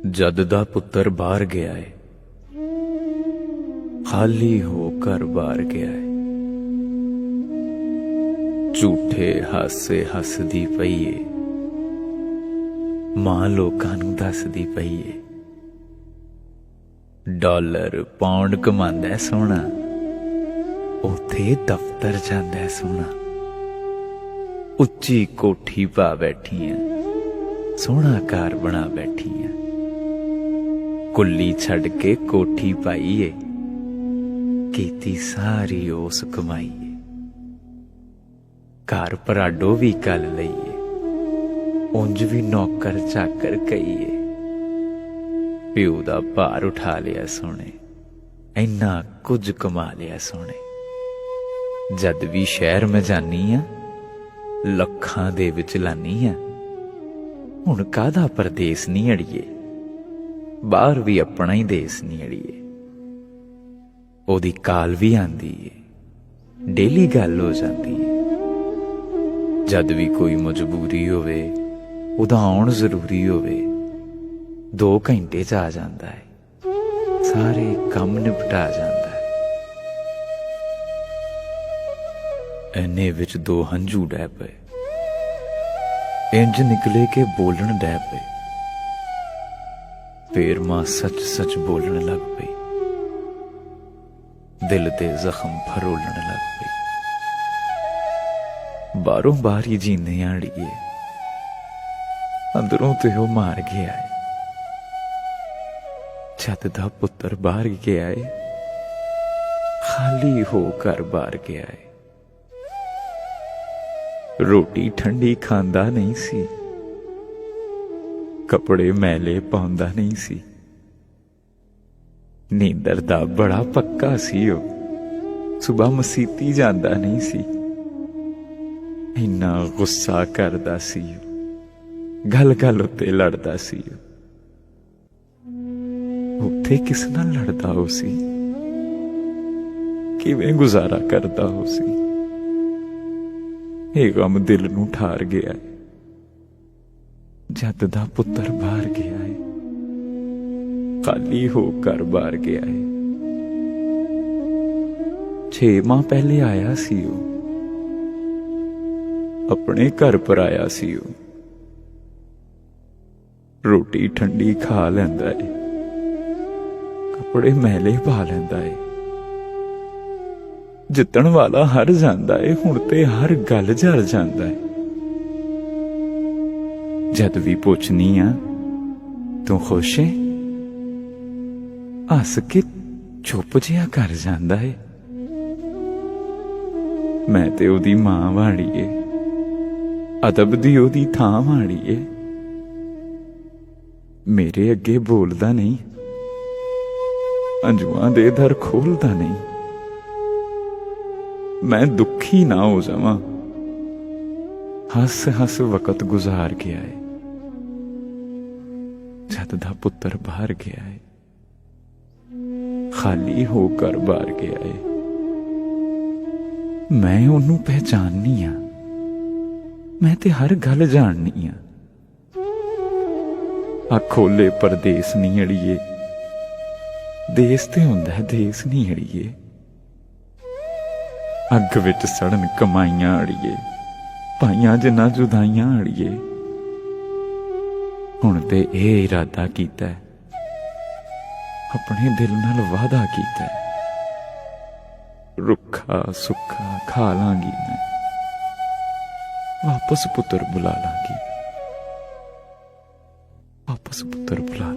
जद दा पुत्तर बाहर गया है, खाली होकर बाहर गया है। झूठे हासे हसदी पई है, मां लोकां नूं दसदी पई है। डॉलर पाउंड कमांदा है सोहना, उत्थे दफ्तर जांदा है सोहना। उच्ची कोठी पा बैठी है, सोहना घर बना बैठी है। कुल्ली छड़ के कोठी पाई है, कीती सारी उस कमाई है। घर पराडो भी कल लईए, उंज भी नौकर चाकर कई है। प्यो दा भार उठा लिया सोने, इन्ना कुछ कमा लिया सोने। जद भी शहर में जानी आ, लखां दे विच लानी आ। हुण काहदा परदेस नहीं अड़िए, बाहर भी अपना ही देस नहीं अड़िए। ओदी काल भी आंदी है, डेली गल हो जाती है। जद भी कोई मजबूरी होवे, उदा आउण जरूरी होवे, 2 घंटे च आ जांदा है, सारे काम निपटा जांदा है। इन्ने विच 2 हंझू डै पे, इंज निकले के बोलन डै पे। फिर मां सच सच बोलने लग पई, दिल दे जख्म फरोलने लग पई। बारों बार ही जींदे अड़िए, अंदरों ते ओ मार गया है। जद दा पुत्तर बाहर गया है, खाली होकर बाहर गया है। रोटी ठंडी खांदा नहीं सी, कपड़े मैले पाउंदा नहीं सी। नींदर दा बड़ा पक्का सी ओ, सुबह मसीती जांदा नहीं सी। इन्ना गुस्सा करदा सी, गल गल उत्ते लड़दा सी। उत्थे किस नाल लड़दा हो सी, किवें गुजारा करदा हो सी। ये गम दिल नूं ठार गया है। जद दा पुत्तर बाहर गया है, खाली होकर बाहर गया है। 6 माह पहले आया सी ओ, अपने घर पर आया सी ओ। रोटी ठंडी खा लैंदा है, कपड़े मैले पा लैंदा है। जितण वाला हर जांदा है, हुण ते हर गल जर जांदा है। जद भी पुछनी आ, तू खुश है, हस के चुप जिहा कर जांदा है। मैं ते ओदी मां वाली है, अदब दी ओदी थां वाली है। मेरे अगे बोलदा नहीं, अंजुआं दे दर खोलदा नहीं। मैं दुखी ना हो जावां, हस हस वक्त गुजार गया है। जद दा पुत्तर बाहर गया है, खाली होकर बाहर गया है। मैं ओनू पहचाननी आ, मैं ते हर गल जाननी आ। आ खोले परदेस नहीं अड़िए, देस ते हुंदा है देस नहीं अड़िए। अग विच सड़न कमाइयां अड़िए, पाइयां जिन्ना जुदाइयां अड़िए। हुण ते ए इरादा कीता है, अपने दिल नाल वादा कीता है, रुखा सुखा खा लांगी मैं, वापस पुत्तर बुला लांगी, वापस पुत्तर बुला